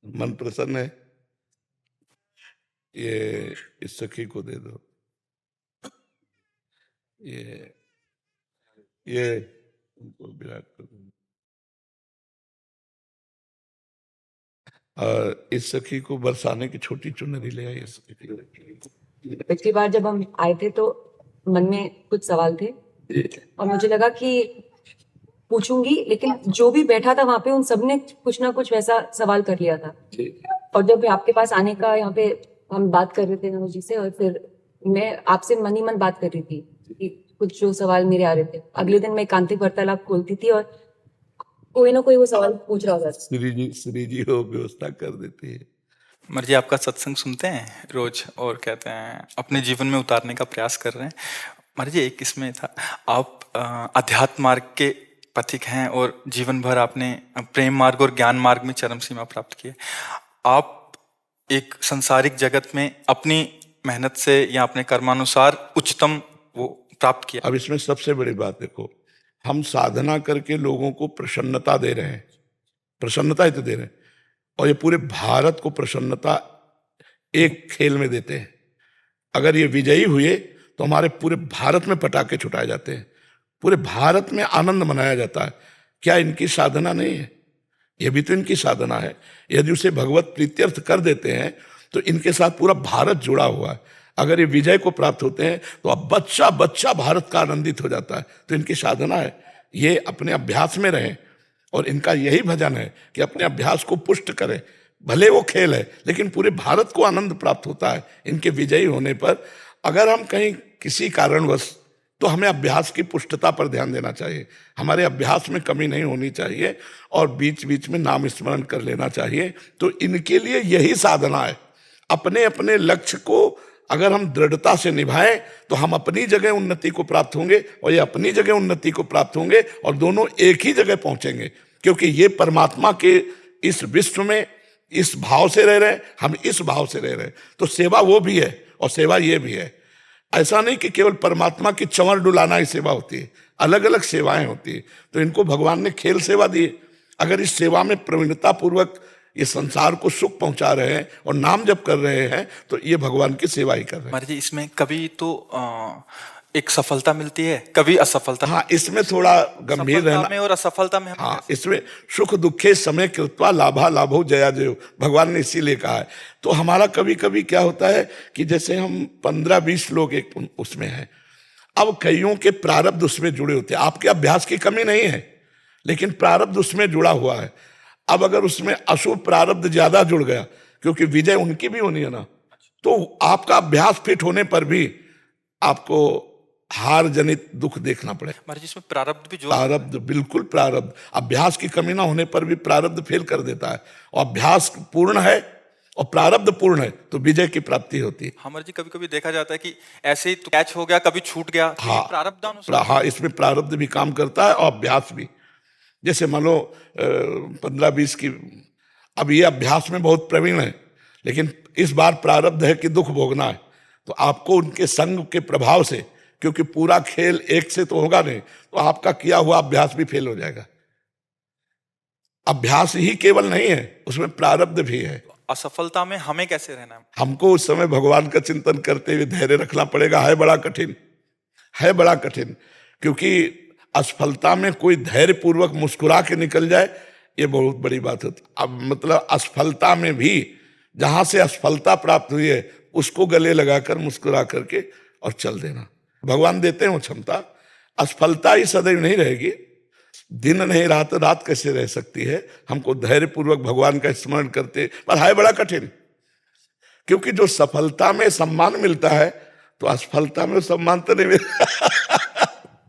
मन प्रसन्न है? ये इस सखी को दे दो। ये उनको विराट कर दो। और इस सखी को बरसाने की छोटी चुनरी ले आई। इस सखी पिछली बार जब हम आए थे तो मन में कुछ सवाल थे और मुझे लगा कि पूछूंगी, लेकिन जो भी बैठा था वहां पे उन सब ने कुछ ना कुछ वैसा सवाल कर लिया था। और जब आपके पास आने का यहाँ पे हम बात कर रहे थे नमो जी से, और फिर मैं आपसे मन ही मन बात कर रही थी कि कुछ जो सवाल मेरे आ रहे थे, अगले दिन मैं एकांतिक वार्तालाप खोलती थी और कोई ना कोई वो सवाल पूछ रहा था। श्री जी हो व्यवस्था कर देती है। मर्जी आपका सत्संग सुनते हैं रोज और कहते हैं अपने जीवन में उतारने का प्रयास कर रहे हैं। मर्जी एक इसमें था, आप अध्यात्म मार्ग के पथिक हैं और जीवन भर आपने प्रेम मार्ग और ज्ञान मार्ग में चरम सीमा प्राप्त की है। आप एक संसारिक जगत में अपनी मेहनत से या अपने कर्मानुसार उच्चतम वो प्राप्त किया। अब इसमें सबसे बड़ी बात देखो, हम साधना करके लोगों को प्रसन्नता दे रहे हैं, प्रसन्नता ही तो दे रहे हैं, और ये पूरे भारत को प्रसन्नता एक खेल में देते हैं। अगर ये विजयी हुए तो हमारे पूरे भारत में पटाखे छुटाए जाते हैं, पूरे भारत में आनंद मनाया जाता है। क्या इनकी साधना नहीं है? ये भी तो इनकी साधना है। यदि उसे भगवत प्रीत्यर्थ कर देते हैं तो इनके साथ पूरा भारत जुड़ा हुआ है। अगर ये विजय को प्राप्त होते हैं तो अब बच्चा बच्चा भारत का आनंदित हो जाता है। तो इनकी साधना है, ये अपने अभ्यास में रहें, और इनका यही भजन है कि अपने अभ्यास को पुष्ट करें। भले वो खेल है लेकिन पूरे भारत को आनंद प्राप्त होता है इनके विजयी होने पर। अगर हम कहीं किसी कारणवश, तो हमें अभ्यास की पुष्टता पर ध्यान देना चाहिए, हमारे अभ्यास में कमी नहीं होनी चाहिए, और बीच बीच में नाम स्मरण कर लेना चाहिए। तो इनके लिए यही साधना है। अपने अपने लक्ष्य को अगर हम दृढ़ता से निभाएं तो हम अपनी जगह उन्नति को प्राप्त होंगे और ये अपनी जगह उन्नति को प्राप्त होंगे, और दोनों एक ही जगह पहुंचेंगे। क्योंकि ये परमात्मा के इस विश्व में इस भाव से रह रहे हैं, हम इस भाव से रह रहे हैं। तो सेवा वो भी है और सेवा ये भी है। ऐसा नहीं कि केवल परमात्मा की चंवर डुलाना ही सेवा होती है, अलग अलग सेवाएं होती है। तो इनको भगवान ने खेल सेवा दी है। अगर इस सेवा में प्रवीणता पूर्वक ये संसार को सुख पहुंचा रहे हैं और नाम जप कर रहे हैं तो ये भगवान की सेवा ही कर रहे हैं। महाराज जी, इसमें कभी तो एक सफलता मिलती है, कभी असफलता। हाँ, इसमें थोड़ा गंभीर रहना में और असफलता में। हाँ, इसमें सुख दुखे समय कृत्वा लाभा लाभो जया जयो, भगवान ने इसीलिए कहा है। तो हमारा कभी कभी क्या होता है कि जैसे हम 15-20 लोग एक उसमें हैं, अब कईयों के प्रारब्ध उसमें जुड़े होते हैं। आपके अभ्यास की कमी नहीं है लेकिन प्रारब्ध उसमें जुड़ा हुआ है। अब अगर उसमें अशुभ प्रारब्ध ज्यादा जुड़ गया, क्योंकि विजय उनकी भी होनी है ना, तो आपका अभ्यास फिट होने पर भी आपको हार जनित दुख देखना पड़े। महाराज, इसमें प्रारब्ध भी जो प्रारब्ध, बिल्कुल प्रारब्ध, अभ्यास की कमी ना होने पर भी प्रारब्ध फेल कर देता है। और अभ्यास पूर्ण है और प्रारब्ध पूर्ण है तो विजय की प्राप्ति होती है। हमारे जी कभी कभी देखा जाता है कि ऐसे ही तो कैच हो गया, कभी छूट गया। हाँ, प्रारब्ध हाँ, इसमें प्रारब्ध भी काम करता है और अभ्यास भी। जैसे मान लो 15-20 की, अब ये अभ्यास में बहुत प्रवीण है लेकिन इस बार प्रारब्ध है कि दुख भोगना है, तो आपको उनके संग के प्रभाव से, क्योंकि पूरा खेल एक से तो होगा नहीं, तो आपका किया हुआ अभ्यास भी फेल हो जाएगा। अभ्यास ही केवल नहीं है, उसमें प्रारब्ध भी है। असफलता में हमें कैसे रहना है? हमको उस समय भगवान का चिंतन करते हुए धैर्य रखना पड़ेगा। है बड़ा कठिन, है बड़ा कठिन, क्योंकि असफलता में कोई धैर्य पूर्वक मुस्कुरा के निकल जाए, ये बहुत बड़ी बात होती। अब मतलब असफलता में भी जहां से असफलता प्राप्त हुई है उसको गले लगाकर मुस्कुरा करके और चल देना। भगवान देते हैं वो क्षमता। असफलता ही सदैव नहीं रहेगी, दिन नहीं रहा तो रात कैसे रह सकती है। हमको धैर्य पूर्वक भगवान का स्मरण करते, पर है बड़ा कठिन, क्योंकि जो सफलता में सम्मान मिलता है तो असफलता में सम्मान तो नहीं मिलता।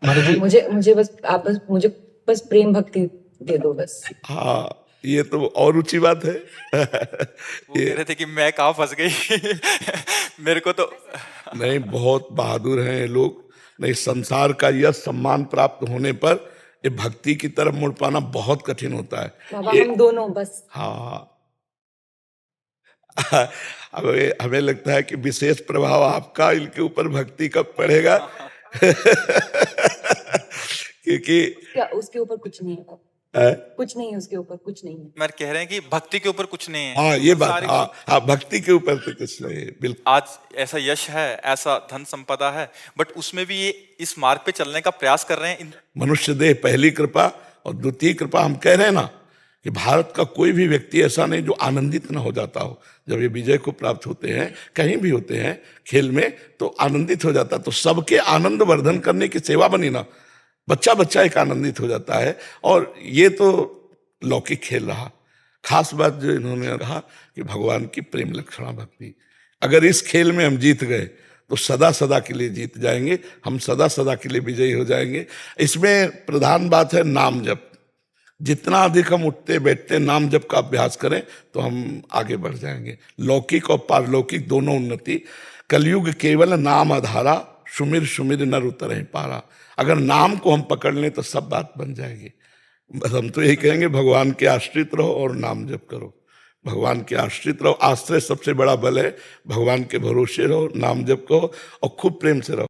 मुझे बस आप मुझे प्रेम भक्ति दे दो बस। हाँ, ये तो और ऊंची बात है। वो कह रहे थे कि मैं कहाँ फंस गई। मेरे को तो नहीं, बहुत बहादुर हैं ये लोग। नहीं, संसार का यह सम्मान प्राप्त होने पर ये भक्ति की तरफ मुड़ पाना बहुत कठिन होता है। बाबा हम दोनों बस। हाँ, हमें लगता है कि विशेष प्रभाव आपका इनके ऊपर भक्ति कब पड़ेगा। क्योंकि उसके ऊपर कुछ नहीं है। कुछ नहीं है उसके ऊपर, कुछ नहीं है। मैं कह रहे हैं कि भक्ति के ऊपर कुछ नहीं है। हाँ ये बात, सारी हाँ हाँ, भक्ति के ऊपर तो कुछ नहीं है, बिल्कुल। आज ऐसा यश है, ऐसा धन संपदा है, बट उसमें भी ये इस मार्ग पे चलने का प्रयास कर रहे हैं। मनुष्य देह पहली कृपा, और द्वितीय कृपा हम कह रहे हैं ना कि भारत का कोई भी व्यक्ति ऐसा नहीं जो आनंदित न हो जाता हो। जब ये विजय को प्राप्त होते हैं, कहीं भी होते हैं खेल में, तो आनंदित हो जाता। तो सबके आनंद वर्धन करने की सेवा बनी ना, बच्चा बच्चा एक आनंदित हो जाता है। और ये तो लौकिक खेल रहा। खास बात जो इन्होंने कहा कि भगवान की प्रेम लक्षणा भक्ति, अगर इस खेल में हम जीत गए तो सदा सदा के लिए जीत जाएंगे, हम सदा सदा के लिए विजयी हो जाएंगे। इसमें प्रधान बात है नाम जप। जितना अधिक हम उठते बैठते नाम जप का अभ्यास करें तो हम आगे बढ़ जाएंगे। लौकिक और पारलौकिक दोनों उन्नति। कलयुग केवल नाम आधारा, सुमिर सुमिर नर उतरहि पारा। अगर नाम को हम पकड़ लें तो सब बात बन जाएगी। बस हम तो यही कहेंगे, भगवान के आश्रित रहो और नाम जप करो। भगवान के आश्रित रहो, आश्रय सबसे बड़ा बल है। भगवान के भरोसे रहो, नाम जप करो और खूब प्रेम से रहो।